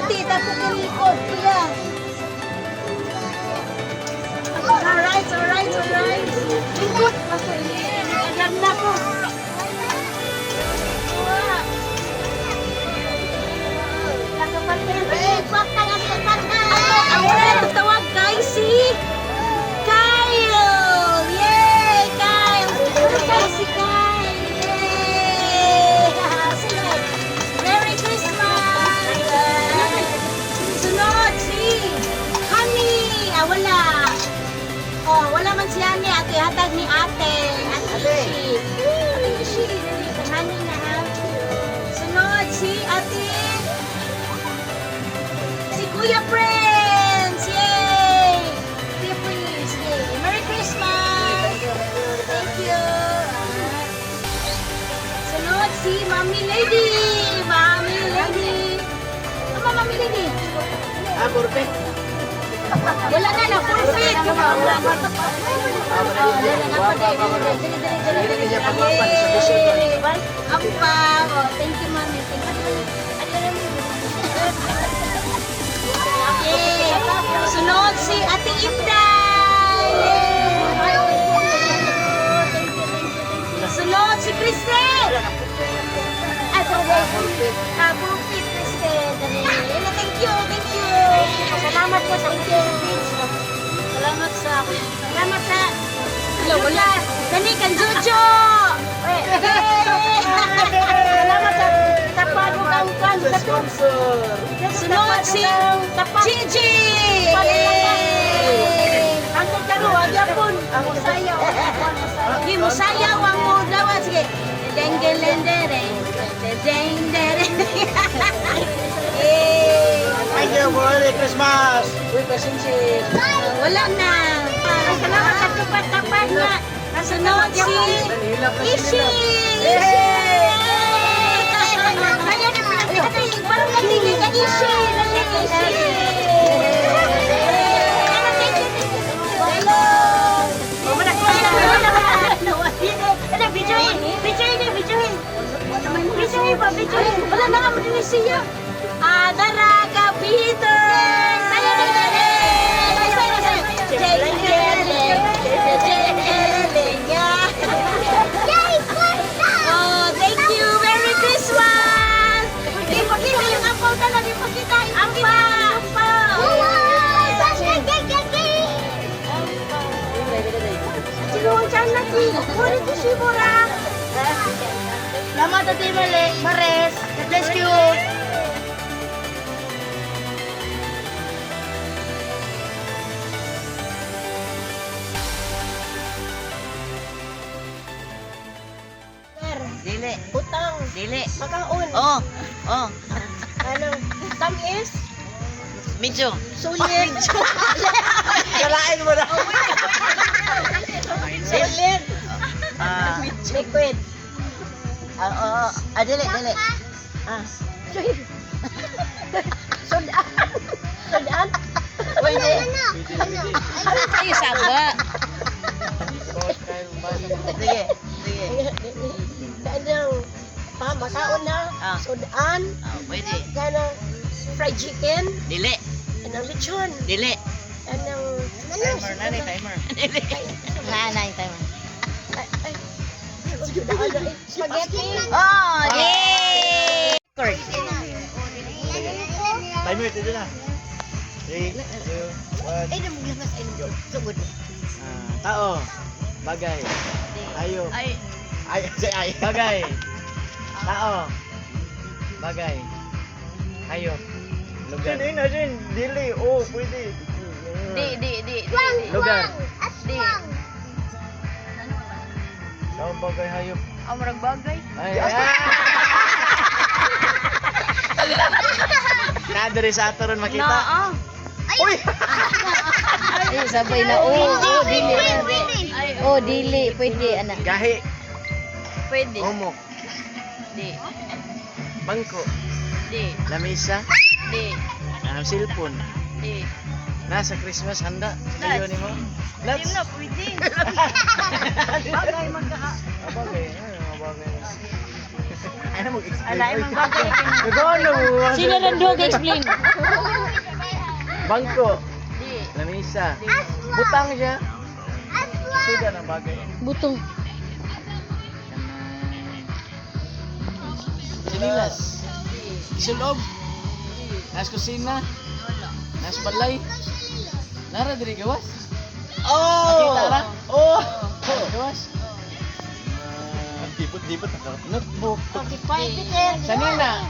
ate, tapos kilikod. Kuya. Alright. Lingkod. Alam na ko. Ang wala na tawag guys, si Kyle! Yay! Kyle! Si Kyle! Yay! Sunod! Merry Christmas! Sunod si Honey! Wala! Oh, wala man si Honey. Ate, hatag ni ate. Ate Ishi. Honey na ha. Sunod si ate. Si Kuya Prince! Yay! Kuya Prince! Yay! Merry Christmas! Thank you! Sunod si Mami Lady! Mami Lady! Mami Lady! Perfect. Wala na, perfect! Ako pa! Thank you, Mami. Yay! Sunod si Ate Inday! Sunod si Kristen! Pupit, Kristen. Thank you! Salamat po sa Salamat sa wala. Dali kan Jojo! Salamat sa tapado kang kan sa sponsor. Sunod si Gigi! Ang karo, agapon. Ang sayaw. Hindi mo sayaw ang mo dawa. Sige. Deng-deng-deng-deng. Thank you for the Christmas. Uy, pasinsin. Wala na. Salamat sa tapat-tapat na. Sunod si Ishi! Parang nagiging ka Ishi! Wala na nga mo din siya. Adara ka, Peter! Oh, thank you! Merry Christmas! Ipakita yung ampaw talaga, ipakita! Ampaw! Sinuhon siya natin! Puri ko si Bora! Salamat Ate Mares! God bless you! Dili. Utang! Dili. Pagkaon! Oh. Ano? Tamis? Medyo. Sulit! Kalain mo na. Sulit! Liquid! Dili. Sudaan? Pwede. Ay, saba. Sige. Kanang makaon na, sudaan, Pwede. kanang fried chicken, Dili. kanang lechon, Dili. kanang Timer. Dili. Timer. spaghetti. Oh, yay! Timer ito na. 3, 2, 1. Sugod. Tao. Bagay. Hayop. Ay. Bagay. Tao. Bagay. Hayop. Lugar. Dili. Oh, pwede. Di. Lugar. Di. Tao, bagay, hayop. Amrag bagay. Ay. Nadiri sa ato ron makita. Naa. Uy! Ay, sabay na. Dili. Ay, Dili. Pwede, anak. Gahi. pwede. Umok. Di. Bangko. Di. Lamisa. Di. Cellphone. Di. Nasa Christmas handa. Sayo ni mo. Di na pwede. Bagay magka. Bagay. Bagay. Alay mong bagay. Nagano mo? Sino lang dog explain? Bangko. Di. Lamisa. Butang siya. Suda ng bagay. Butong. Sinilas. Isulob. Nas kusina. Nas balay. Nara diri gawas. Oh! Nakita ra? Oh! Gawas. Dipot ako. Notebook. Sanina.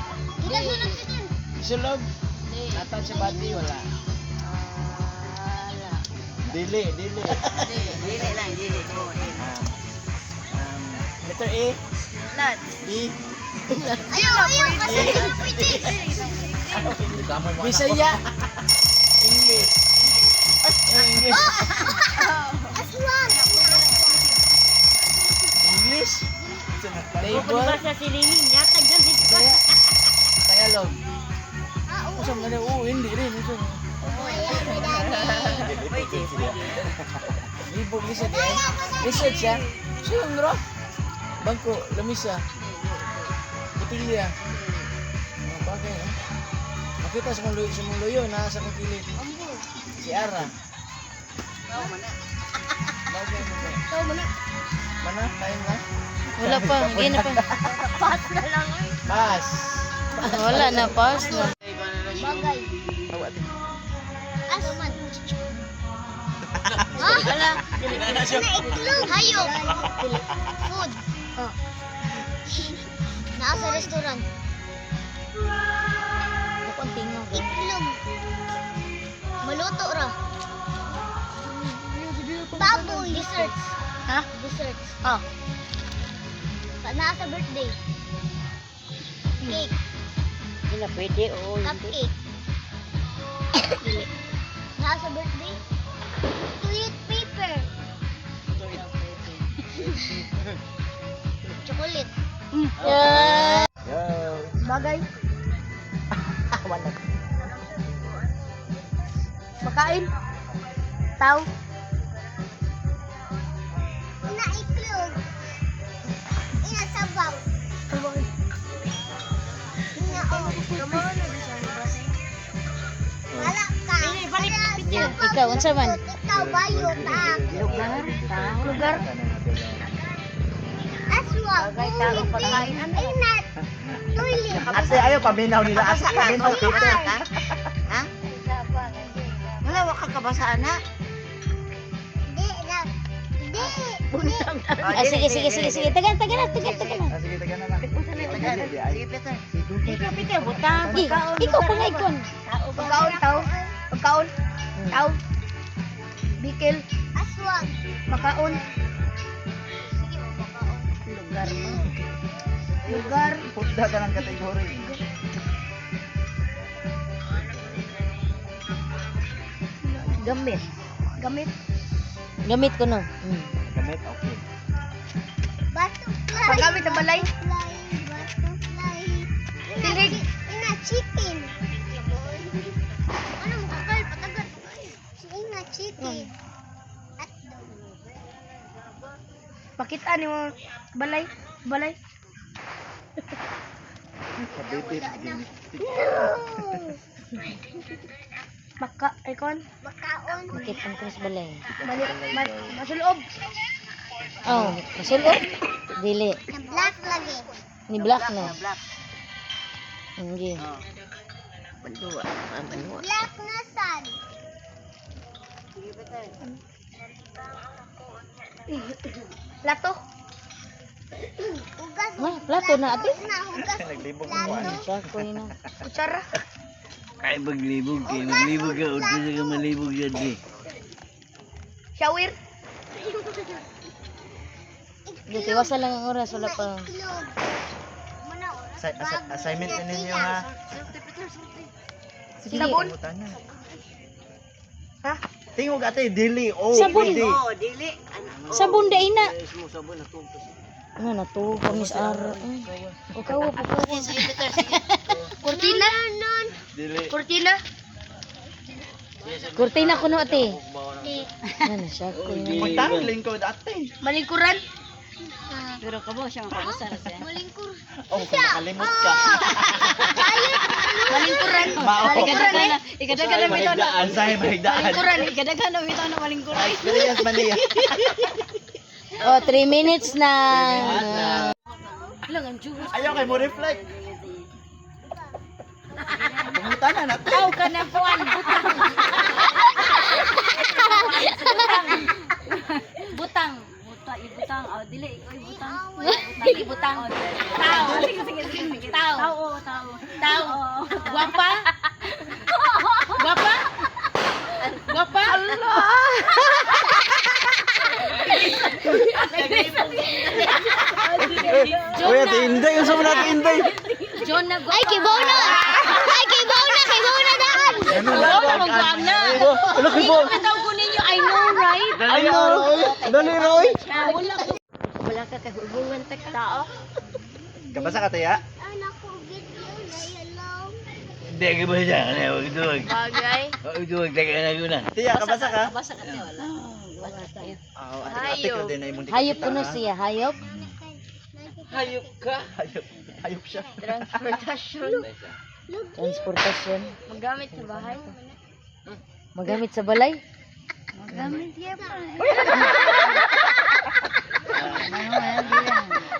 Isulob. Natad sa bati wala. Dili. Dili lang, dili. Letter A. Not. B. Ayaw, kasi Bisaya. English. English. English. Table. Basta si Lining, yatag dyan si Bisaya. Tagalog. Usap na rin. Oo, hindi rin. Ito. Libog lisa di ay. Research siya. Siya yung ro. Bangko, lamisa. Putilya. Mga bagay, no? Makita sa mong luyo, nasa kong kilid. Si Ara. Bagay mo ba? Mana? Tayo na? Wala pa, hindi na pa. Pass na lang eh. Pass. Wala na, pass na. Bagay. Awat. Asuman. Wala. Na itlog. Hayop. Food. Naa sa restaurant. Itlog. Maluto ra. Baboy. Desserts. Ha? Desserts. Oh. Naa sa birthday. Cake. Hindi na pwede. Oo, hindi. Cupcake. Dili. Naa sa birthday. Toilet paper. Chocolate. Yeah. Yo. Bagay. Wala. Makain. Tao. Ina itlog. Ina sabaw. Ina wala ka. Yeah, ikaw, unsa man? Ikaw bayot ah. Lugar. Aswang. Pagkain. Ina. Toilet. Ate, ayaw paminaw nila. Asa paminaw Peter. Ha? Wala, waka kabasaan na. Di lang. Di. Ah, sige. Tagan na. Sige, taga na lang. Sige, Peter. Peter, butang. Ikaw pangaygon. Pagkaon, tao. Pagkaon. Tao. Bikil. Aswang. Makaon. Lugar mo. Lugar. Putda ka ng kategory. Gamit. Gamit. Gamit ko no. Gamit, okay. Butterfly. Paggamit sa balay. Butterfly. Tilig. Ina, chicken. Ano mo kakal? Patagal. Ina, chicken. Hotdog. Pakita ni mo balay. Balay. Kabibit. Maka, ikon. Makaon. Bakit ang cross balay? Balik, masuloob. Oh, masulot. Dili. Black lagi. Ni black na. Black. Hindi. Bandua. Black na sad. Plato. Hugas. Ma, plato na ate. Na hugas. Naglibog mo. Plato. Siya ko yun. Kutsara. Ay, maglibog ka. Maglibog ka. Huwag ka malibog yan eh. Shower. Dito, wasa lang ang oras. Wala pa. Itlog. Assignment na ninyo ha. Sige. Sabon. Ha? Tingog ate, dili. Oh, Sabon. pwede. Oh, dili. Sabon da ina. Mo sabon na to. Ano na to? Pamis ara. O kawa pa kawa. Cortina. Dili. Cortina. Kurtina ko no ate. Di. Ano siya ko yun. Pagtang lingkod ate. Malingkuran. Pero kabo siya makabasa na siya. Oh, kung nakalimot ka. Malingkuran. Mao. Ikadagan na bitaw na. Usahay mahigdaan. Malingkuran. Ikadagan na bitaw na malingkuran. Experience man niya. Oh, 3 minutes na. Ayaw kay mo reflect. Pangutan na natin. Tao ka na kuan butang. Butang. Ibutang. Oh, dili ikaw ibutang. Dili ibutang. Tao. Sige. Tao. Tao. Guwapa? Guwapa? Guwapa? Allah. Kuya, tinday. Gusto mo natin tinday. John na guwapa. Ay, kibaw na daan. Ganun Oo, magwag na. Ano kibo? Ikaw ko ninyo, I know, right? Dali, Roy. Dali, Roy. Wala ka kahubungan ta ka. Tao. Kabasa ka, Taya? Hindi, kabasa siya. Huwag duwag. Bagay. Huwag duwag. Teka na guna. Tiya, kabasa ka? Basa ka wala. Wala tayo. Ate ko din ay muntik. Hayop ko na siya, hayop. Hayop ka? Hayop siya. Transportasyon. Transportasyon. Magamit sa bahay. Magamit sa balay. Magamit yan pa.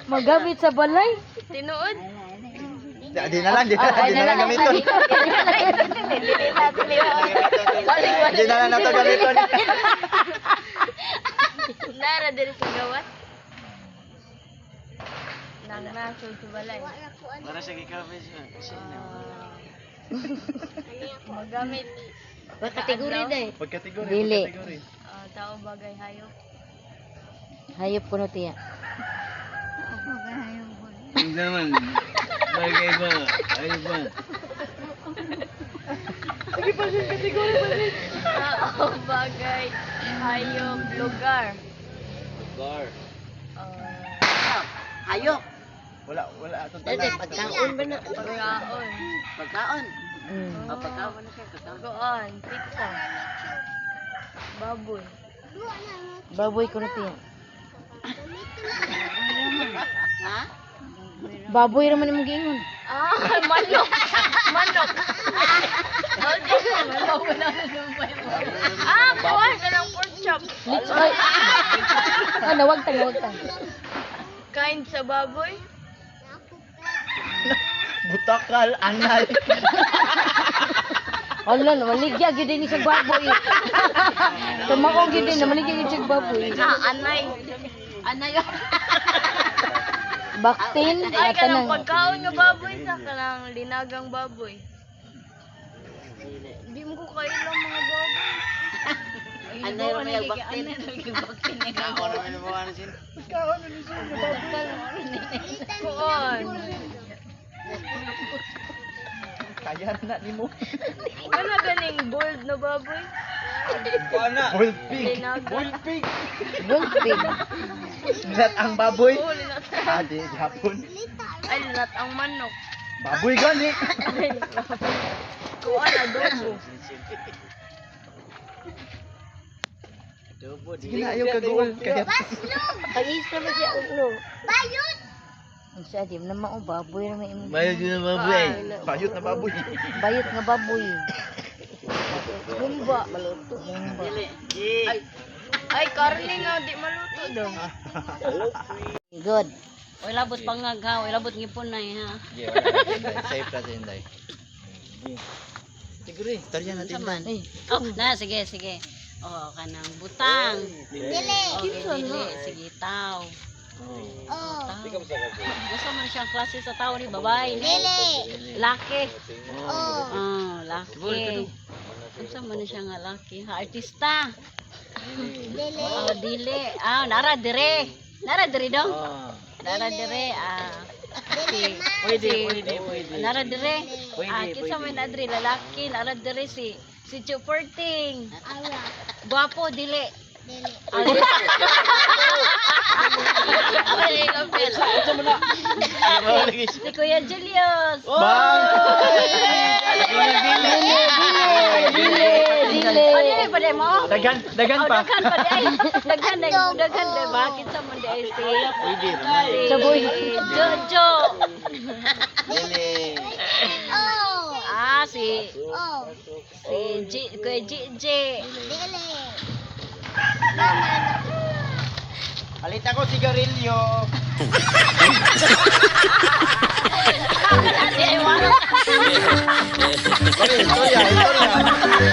Magamit sa balay. Tinuod. Di na lang gamiton. Di na lang nato gamiton. Nara diri sa gawat. Nang naso sa balay. Para sa gikabe siya. Magamit. Kategori dai. Pagkategori. Dili. Tao bagay hayop. Hayop ko no tiya. Hindi naman. Bagay ba? Hayop ba? Tao bagay hayop lugar. Gar. Hayop. Wala atong Dili tanan. pagkaon ba na? Pagkaon. Pagkaon. Mm. Pagkaon na siya. Pagkaon. Pizza. Baboy. Baboy ko no tiya. Ha? Baboy ra man imong giingon. Manok. Manok. Buwan ka ng pork chop. Ay. Nawag tang. Kain sa baboy. Butakal, anal. Ala, maligya gyud ni sa baboy. Tumaong gyud din, maligya gyud sa baboy. Anay. Anay. Baktin Ay, at kanang tanang. pagkaon nga baboy sa kanang linagang baboy. Di mo ko kailang mga baboy. Anay ra may baktin. Baktin nga. Ako na may mga sin. Kuon. Kaya na nimo. Ano ganing boiled na baboy? Kuana. Wild pig. Linaga. Wild pig. Bull pig. Linat ang baboy. Oo, linat. Di hapon. Ay, linat ang manok. Baboy gani. Kuon, adobo. Sige na, ayaw kaguol. Kaya Pag-is na ba siya ulo? Ang siya, di mo na mao, baboy na may imong. bayad yun ang baboy. Bayot na baboy. Bayot nga baboy. Humba. Maluto. Humba. Ay, karne nga, di maluto daw. Good. Oy labot pangag ha, oy labot ngipon na ha. Safe na din day. Siguro eh. Tarya natin man. Ay, Oh, na sige. Oh, kanang butang. Dili. Okay, dili. Sige, tao. Gusto man siyang klase sa tao ni babae. Dili. Laki. Laki. Gusto man siya nga laki. Ha, artista. Dili. Nara dire. Nara dire dong. Nara dire. Pwede. Nara dire. Kinsa man na dire lalaki. Nara dire si Chuporting. Guwapo dili. Si Kuya Julius. dili. Dili. dai mo. Dagan Oh, pa. daghan pa dai. Daghan dai. Bakit sa mo dai si? Pwede naman. Saboy. Jojo. Dili. Ah, si Kuya J. Palit ako sigarilyo.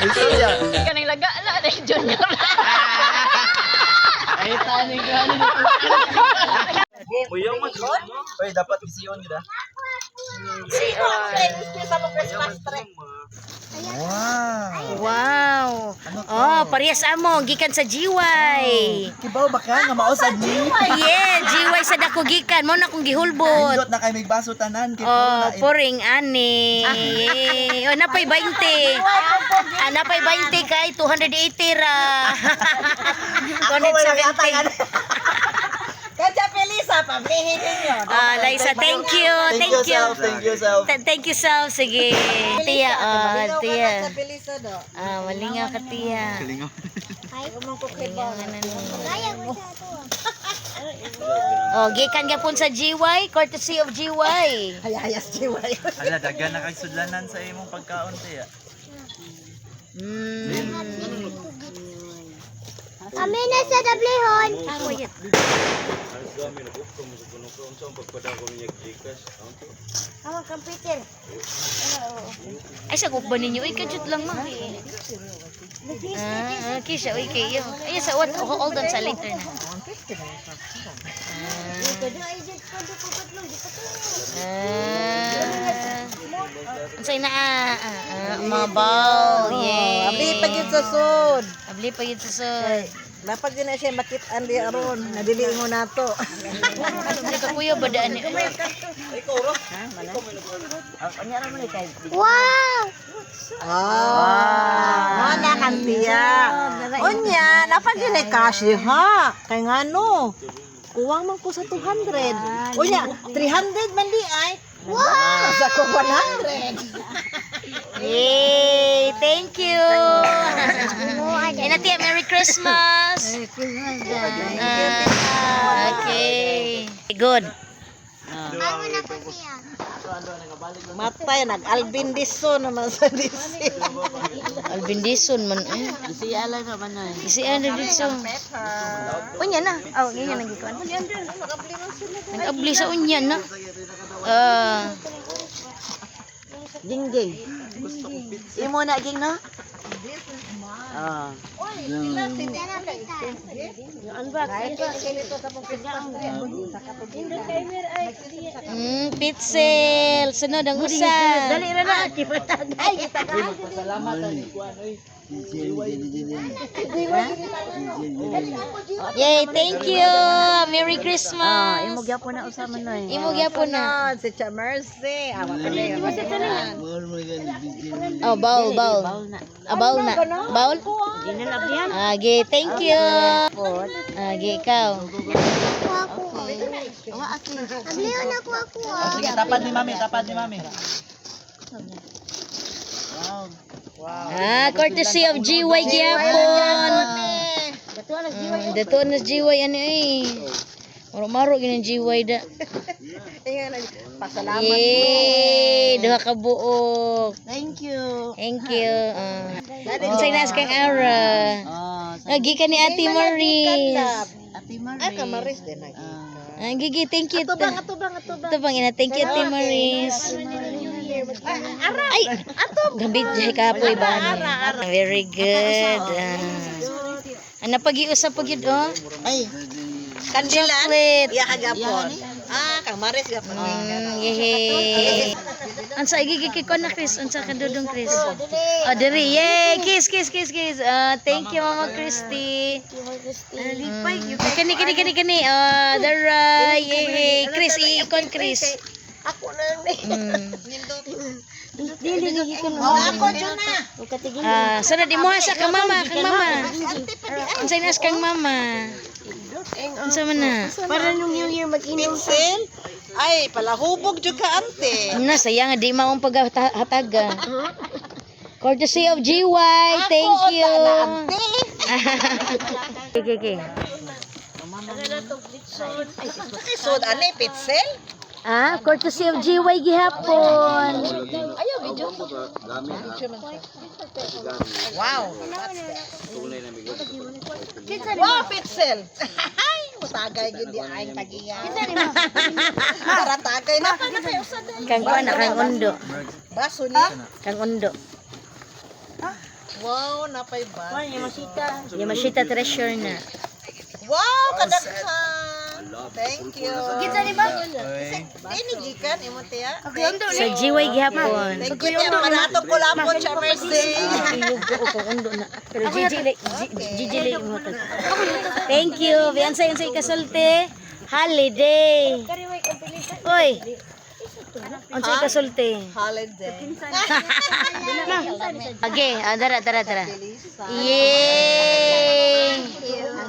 Istorya. Kanang laga na dai Junior. Ay, taning gani. Buyong mo. Oy, dapat isiyon gid ah. Wow. Oh, parehas amo gikan sa Jiway. Kibaw ba ka nga mausad ni? Yeah, Jiway sa dako gikan mo na kong gihulbot. Indot na kay may baso tanan kay Oh, puring ani. Oh, napay 20. Napay 20 kay 280 ra. 270. Kadya Pelisa, pablihin ninyo. Liza, thank you. Thank you, self. Thank you, self. Thank you, Sal. Sige. Tia, tia. Sa Pelisa do. Malinga ka, tia. Kalingaw. Malinga na ni. Oh, gikan gapon sa GY, courtesy of GY. Hayayas jiway. Hala, daghan na kay sudlanan sa imong pagkaon tiya. Kami na sa Dablihon. Ang computer. Ay, sagot ba ninyo? Ay, kajut lang ma. Kisha, uy, kayo. Ay, sa what? Hold on sa later na. Unsay na mabal. Yay. Abli pag yun sa sud. Abli pa yun sa sud. Dapat din na siya makit-an di aron. Nadili mo nato. Hindi ka kuya ba daan ni? Wow! Mana kan tiya. Onya, napag yun ay cash ha. Kay ngano? Kuwang man ko sa 200. Onya, 300 man di ay. Wow! Sa ko 100. Yay! Thank you! Tia, Merry Christmas! Okay. Good. Ano na po siya? Matay nag-Alvin Dison naman sa Dison. Alvin Dison man eh. Si ala naman na. Si Alvin Dison. Unya na. Oh, ganyan nang gikuan. Nag-abli sa unya na. Jingjing. Imo na ging no? Pitzel. Sunod ang usa. Dali ra na. Ay, Yay, thank you. Merry Christmas. imo gyapon na usama no. Imo gyapon na. Si Cha Mercy. Awa ka na. Oh, baul. Baul na. Baul? Okay, thank you. Okay, ikaw. Dablihon ako. Sige, tapad ni mami. Courtesy of GY gyapon. Dato na GY ani ay. Maro-maro gini GY da. Pasalamat. Yay, duha ka buok. Thank you. Thank you. Unsay nas kang ara? Agi ka ni Ate Maris. Ate Maris. Ay, kamaris din lagi. Gigi, thank you. Atubang. Atubang ina, thank you Ate Maris. Ay, gambit jay ka po iba. Very good. Napag-iusap pag yun, oh. Ay. Kandilan. Chocolate. Iya kagapon. Kang Maris gapon. Yehey. Ansa igigikik ko na, Chris? Ansa ka dudong, Chris? Oh, diri. Yay! Kiss. Thank you, Mama Christy. Kani. Dara. Yehey. Chris, ikon, Chris. Ako na lang. Ako dyan na. Sunod, imuha sa kang mama. Unsay nas kang mama? Unsa man na? Para nung New Year mag-inom. Pinsel? Ay, palahubog jud ka ante. Na sayang di maong paghataga. Courtesy of GY. Thank you. Okay. Sud ani pitsel? Ah, courtesy of GY gihapon. Wow. Wow, pitsel. Ay, matagay gid di aing tagiya. Para tagay na pa na kayo sa day. Kang kuan kang undo. Baso ni. Kang undo. Wow, napay ba? Yamashita treasure na. Wow, kadaghan. Thank you. Kita ni ba? Ini gikan imo tiya. Sa GY gihapon. Thank you tiya manato ko lapon siya mercy. Ilugo ko kang undo na. Pero Gigi mo to. Thank you. Biyansay sa ikasulti. Holiday. Oy. Unsay ikasulti? Holiday. Okay, dara. Yay!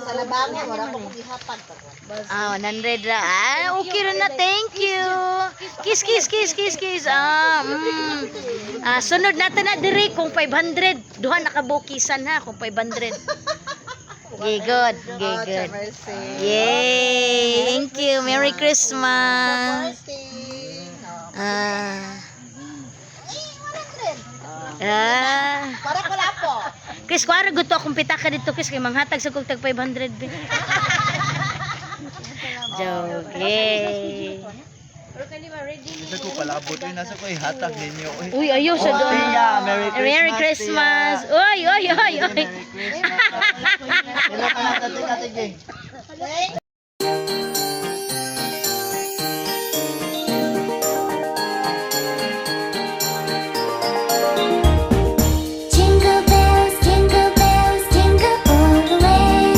Sa labangan wala ko gihapag. 100 ra. Okay ra na. Thank you. Kiss. Sunod natin na diri kung 500. Duha nakabukisan ha kung 500. Okay, good. Mercy. Yay! Thank you. Merry Christmas. Mercy. Para ko lapo. Chris, kuwara gusto akong pitaka dito, Chris, kay manghatag sa kong tag 500. Be. Joke. Yay. Ito ko palabot. Uy, nasa ko hatag ninyo. Uy, ayaw sa doon. Merry Christmas. Uy. Merry Christmas. Wala pa natin. Jingle bells, jingle bells, jingle all the way.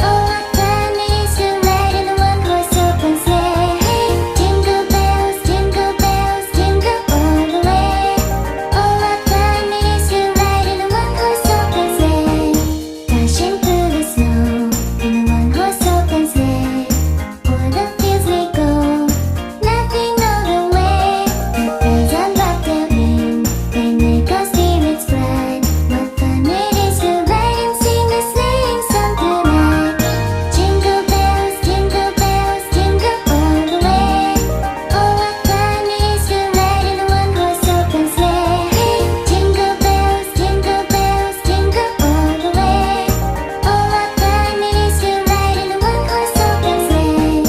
Oh, what fun it is to ride in a one-horse open sleigh. Jingle bells, jingle bells, jingle all the way. Oh, what fun it is to ride in a one-horse open sleigh. Dashing through the snow in a one-horse open sleigh. O'er the fields we go, laughing all the way. The bells on bobtail ring, they make our spirits bright. What fun it is to ride and sing a sleighing song tonight. Jingle bells, jingle bells, jingle all the way. Oh, what fun it is to ride in a one-horse open sleigh. Jingle bells, jingle bells, jingle all the way. Oh, what fun it is to ride in a one-horse open sleigh.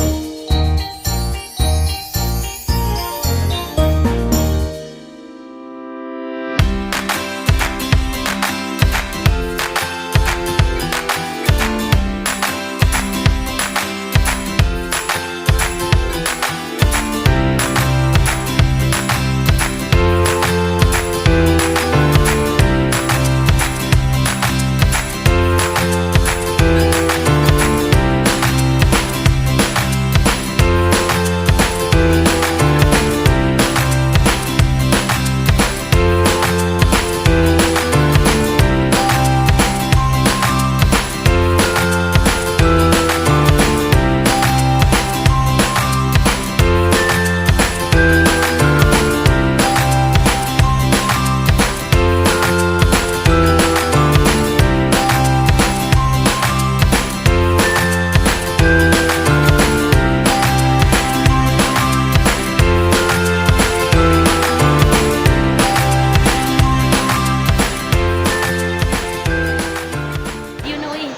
You know it.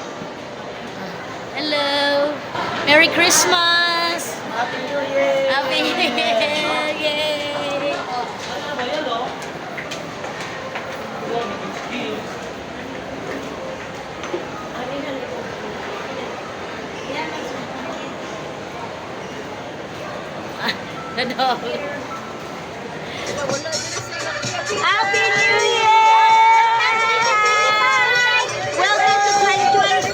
Hello. Merry Christmas. Happy New Year. Happy New Year. Yay. Happy New Year! Welcome to 2025!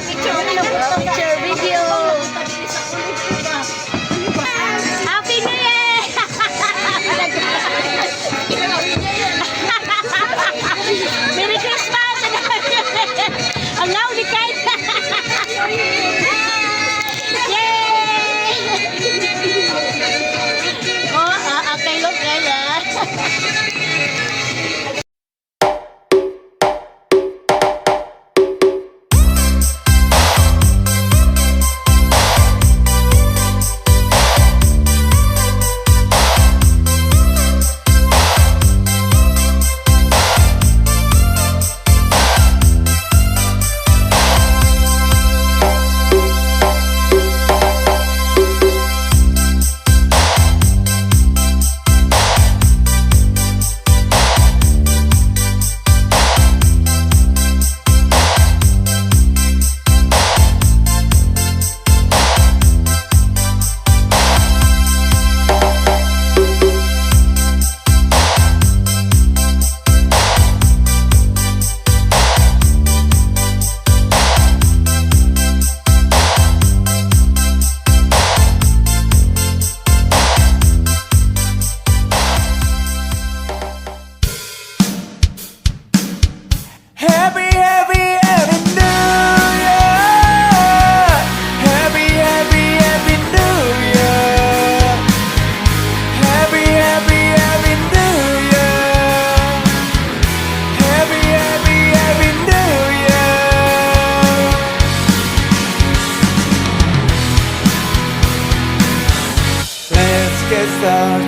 Picture video! Happy New Year! Merry Christmas!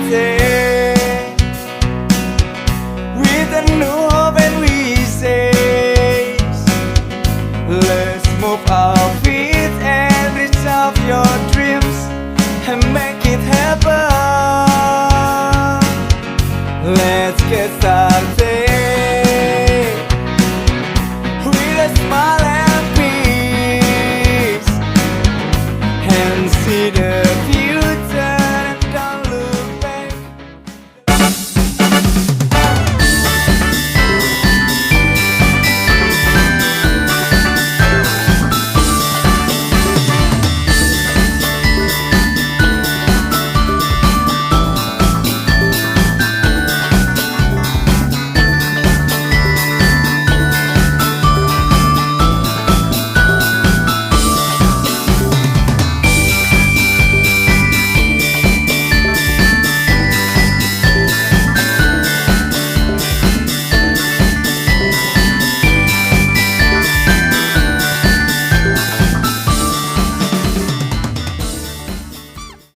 day with a new hope and we say, let's move our feet and reach out your dreams and make it happen. Let's get started.